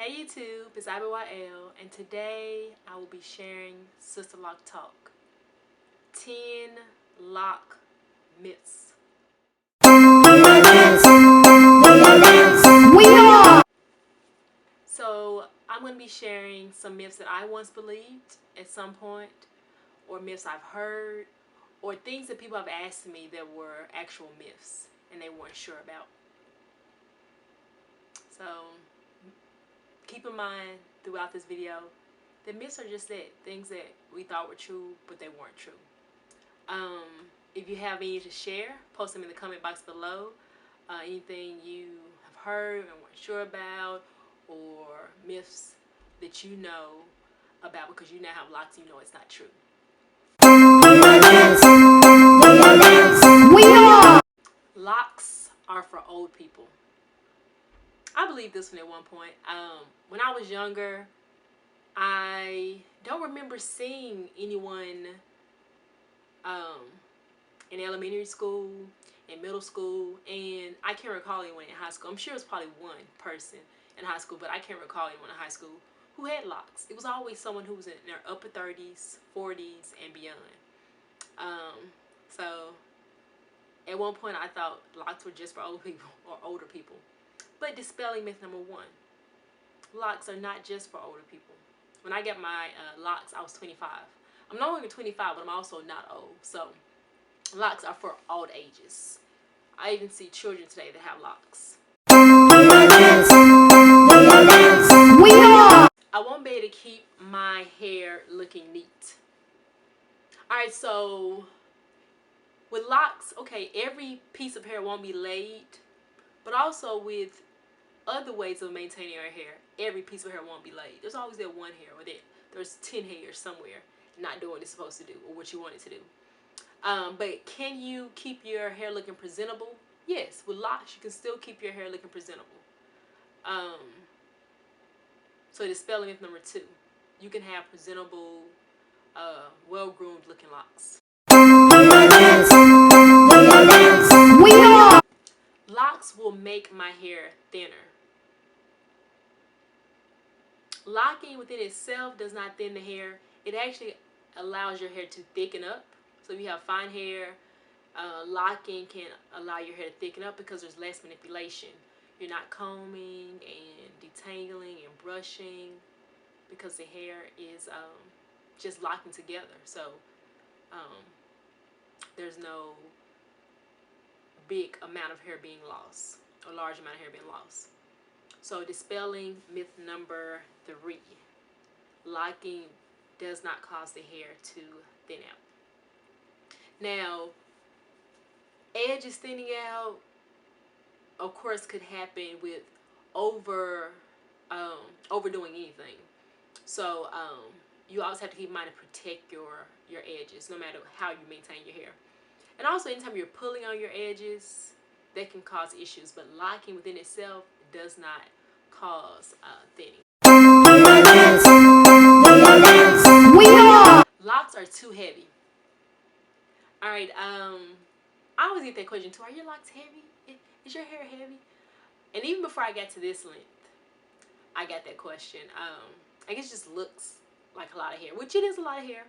Hey YouTube, it's ibyl, and today I will be sharing Sisterlock talk. 10 lock myths. So I'm going to be sharing some myths that I once believed at some point, or myths I've heard, or things that people have asked me that were actual myths and they weren't sure about. So keep in mind throughout this video that myths are just that, things that we thought were true but they weren't true. If you have any to share, post them in the comment box below. Anything you have heard and weren't sure about, or myths that you know about because you now have locks and you know it's not true. Locks are for old people. I believe this one at one point. When I was younger, I don't remember seeing anyone in elementary school, in middle school, and I can't recall anyone in high school. I'm sure it was probably one person in high school, but I can't recall anyone in high school who had locks. It was always someone who was in their upper 30s, 40s, and beyond. So at one point I thought locks were just for old people or older people. But dispelling myth number one, locks are not just for older people. When I got my locks, I was 25. I'm no longer 25, but I'm also not old. So locks are for all ages. I even see children today that have locks. I won't be able to keep my hair looking neat. Alright, so with locks, okay, every piece of hair won't be laid, but also with other ways of maintaining our hair, every piece of hair won't be laid. There's always that one hair, or that there's 10 hairs somewhere not doing what it's supposed to do or what you want it to do. But can you keep your hair looking presentable? Yes, with locks you can still keep your hair looking presentable. So dispelling myth number two, you can have presentable, well-groomed looking locks. Locks will make my hair thinner. Locking within itself does not thin the hair. It actually allows your hair to thicken up. So if you have fine hair, locking can allow your hair to thicken up because there's less manipulation. You're not combing and detangling and brushing because the hair is just locking together. So there's no big amount of hair being lost, or large amount of hair being lost. So dispelling myth number three, locking does not cause the hair to thin out. Now, edges thinning out, of course, could happen with overdoing anything. So you always have to keep in mind to protect your edges, no matter how you maintain your hair. And also, anytime you're pulling on your edges, that can cause issues. But locking within itself does not cause thinning. Locks are too heavy. All right. I always get that question too. Are your locks heavy? Is your hair heavy? And even before I got to this length, I got that question. I guess it just looks like a lot of hair, which it is a lot of hair.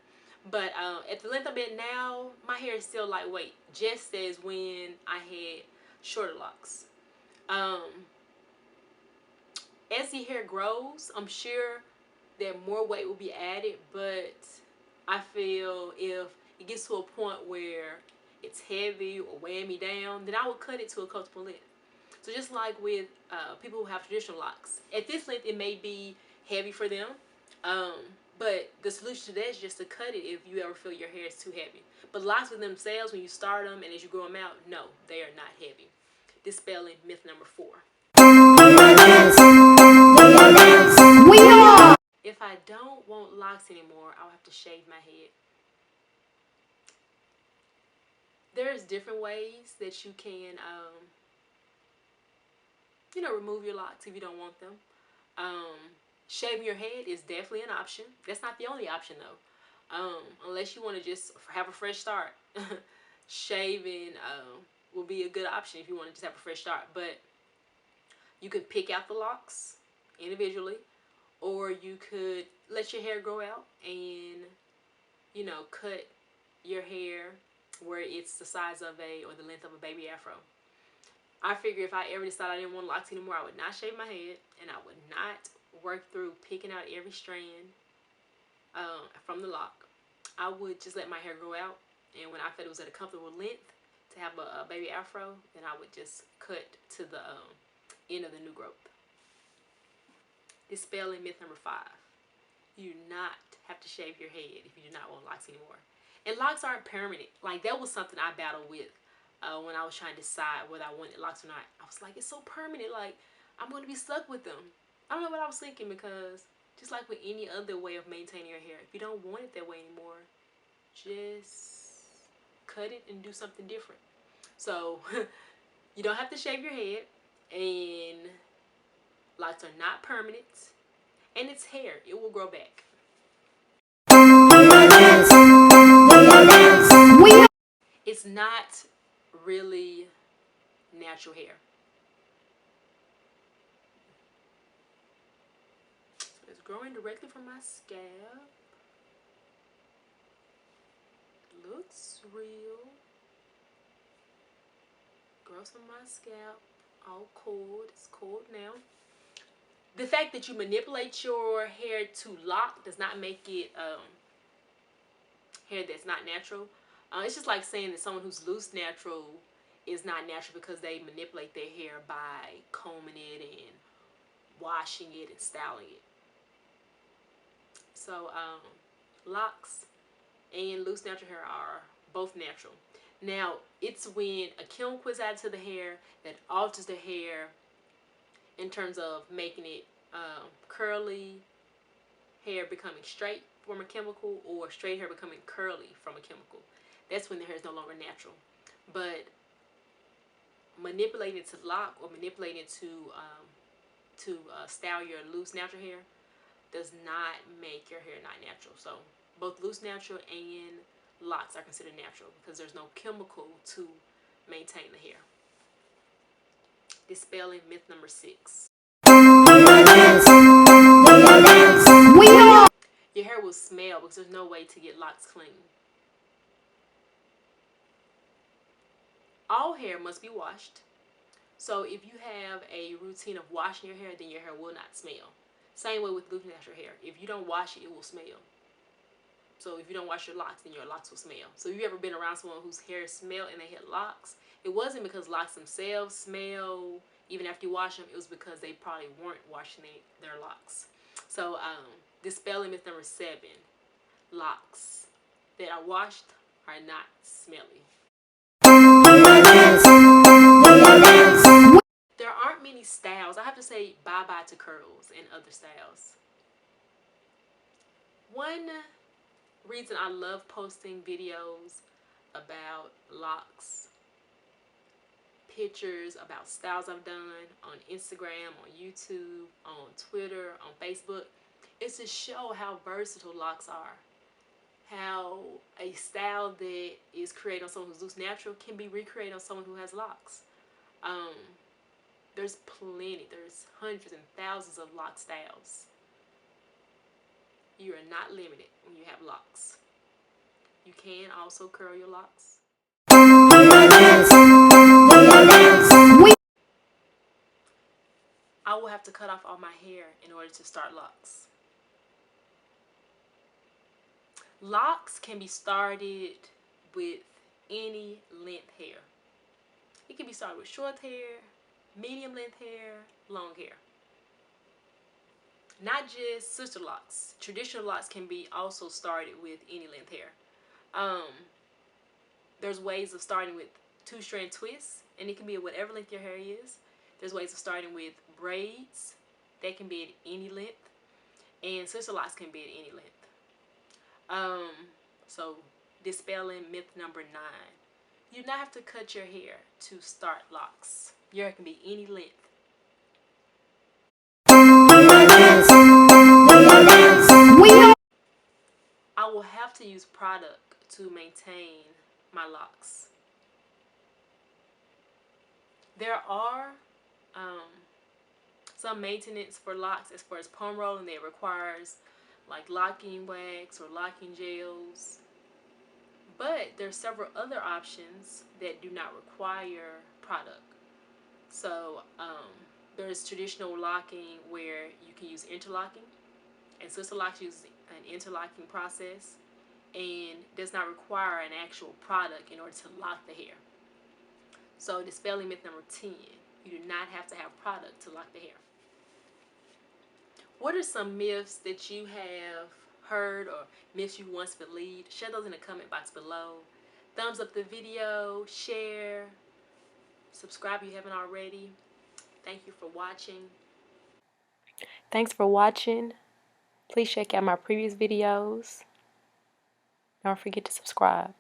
But at the length I'm at now, my hair is still lightweight, just as when I had shorter locks. As the hair grows, I'm sure that more weight will be added, but I feel if it gets to a point where it's heavy or weighing me down, then I will cut it to a comfortable length. So just like with people who have traditional locks, at this length it may be heavy for them, but the solution to that is just to cut it if you ever feel your hair is too heavy. But locks with themselves, when you start them and as you grow them out, no, they are not heavy. Dispelling myth number four. If I don't want locks anymore, I'll have to shave my head. There's different ways that you can, remove your locks if you don't want them. Shaving your head is definitely an option. That's not the only option though. Unless you want to just have a fresh start. Shaving will be a good option if you want to just have a fresh start. But you could pick out the locks individually, or you could let your hair grow out and, you know, cut your hair where it's the size of or the length of a baby afro. I figure if I ever decided I didn't want locks anymore, I would not shave my head, and I would not work through picking out every strand from the lock. I would just let my hair grow out, and when I felt it was at a comfortable length to have a baby afro, then I would just cut to the end of the new growth. Dispelling myth number 5. You do not have to shave your head if you do not want locks anymore. And locks aren't permanent. Like, that was something I battled with when I was trying to decide whether I wanted locks or not. I was like, it's so permanent. Like, I'm going to be stuck with them. I don't know what I was thinking, because just like with any other way of maintaining your hair, if you don't want it that way anymore, just cut it and do something different. So you don't have to shave your head, and locks are not permanent, and it's hair. It will grow back. It's not really natural hair. So it's growing directly from my scalp. Looks real. Grows from my scalp. All cold. It's cold now. The fact that you manipulate your hair to lock does not make it hair that's not natural. It's just like saying that someone who's loose natural is not natural because they manipulate their hair by combing it and washing it and styling it. So locks and loose natural hair are both natural. Now, it's when a chemical is added to the hair that alters the hair in terms of making it curly hair becoming straight from a chemical, or straight hair becoming curly from a chemical. That's when the hair is no longer natural. But manipulating it to lock or manipulating it to style your loose natural hair does not make your hair not natural. So both loose natural and locks are considered natural because there's no chemical to maintain the hair. Dispelling myth number 6. Your hair will smell because there's no way to get locks clean. All hair must be washed. So if you have a routine of washing your hair, then your hair will not smell. Same way with loose natural hair. If you don't wash it, it will smell. So if you don't wash your locks, then your locks will smell. So if you've ever been around someone whose hair smelled and they had locks, it wasn't because locks themselves smell even after you wash them. It was because they probably weren't washing their locks. So dispelling myth number 7. Locks that are washed are not smelly. There aren't many styles. I have to say bye-bye to curls and other styles. One reason I love posting videos about locks, pictures about styles I've done on Instagram, on YouTube, on Twitter, on Facebook, is to show how versatile locks are. How a style that is created on someone who's loose natural can be recreated on someone who has locks. There's plenty. There's hundreds and thousands of lock styles. You are not limited when you have locks. You can also curl your locks. I will have to cut off all my hair in order to start locks. Locks can be started with any length hair. It can be started with short hair, medium length hair, long hair. Not just sister locks. Traditional locks can be also started with any length hair. There's ways of starting with 2-strand twists, and it can be at whatever length your hair is. There's ways of starting with braids. That can be at any length. And sister locks can be at any length. So dispelling myth number 9. You do not have to cut your hair to start locks. Your hair can be any length. I will have to use product to maintain my locks. There are some maintenance for locks as far as perm rolling that requires like locking wax or locking gels. But there's several other options that do not require product. So there's traditional locking where you can use interlocking, and Sisterlocks uses an interlocking process and does not require an actual product in order to lock the hair. So dispelling myth number 10, you do not have to have product to lock the hair. What are some myths that you have heard or myths you once believed? Share those in the comment box below. Thumbs up the video, share, subscribe if you haven't already. Thank you for watching. Thanks for watching. Please check out my previous videos. Don't forget to subscribe.